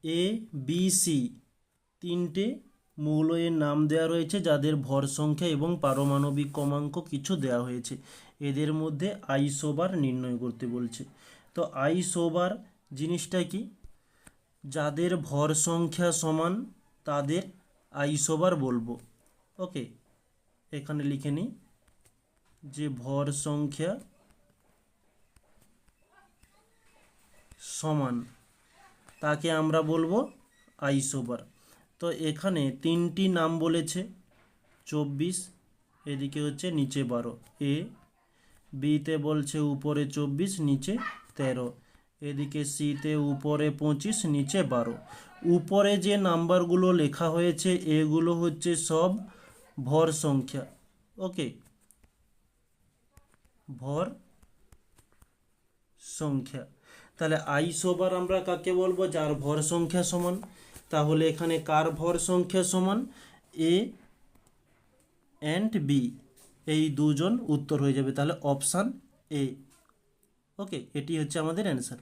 A B C তিনটে মৌলের নাম দেওয়া রয়েছে যাদের ভর সংখ্যা এবং পারমাণবিক ক্রমাঙ্ক কিছু দেওয়া হয়েছে। এদের মধ্যে আইসোবার নির্ণয় করতে বলছে। তো আইসোবার জিনিসটা কি? যাদের ভর সংখ্যা সমান তাদের আইসোবার বলবো। ওকে, এখানে লিখে নিই যে ভর সংখ্যা সমান তাকে আমরা বলবো আইসোবার। তো এখানে তিনটি নাম বলেছে, 24, এদিকে হচ্ছে নিচে 12। এ বিতে বলছে উপরে 24 নিচে 13, এদিকে সিতে উপরে 25 নিচে 12। উপরে যে নাম্বারগুলো লেখা হয়েছে এগুলো হচ্ছে সব ভর সংখ্যা। ওকে, ভর সংখ্যা। তাহলে আইসোবার আমরা কাকে বলবো? যার ভর সংখ্যা সমান। তাহলে এখানে কার ভর সংখ্যা সমান? এ অ্যান্ড বি, এই দুজন উত্তর হয়ে যাবে। তাহলে অপশান এ। ওকে, এটি হচ্ছে আমাদের অ্যান্সার।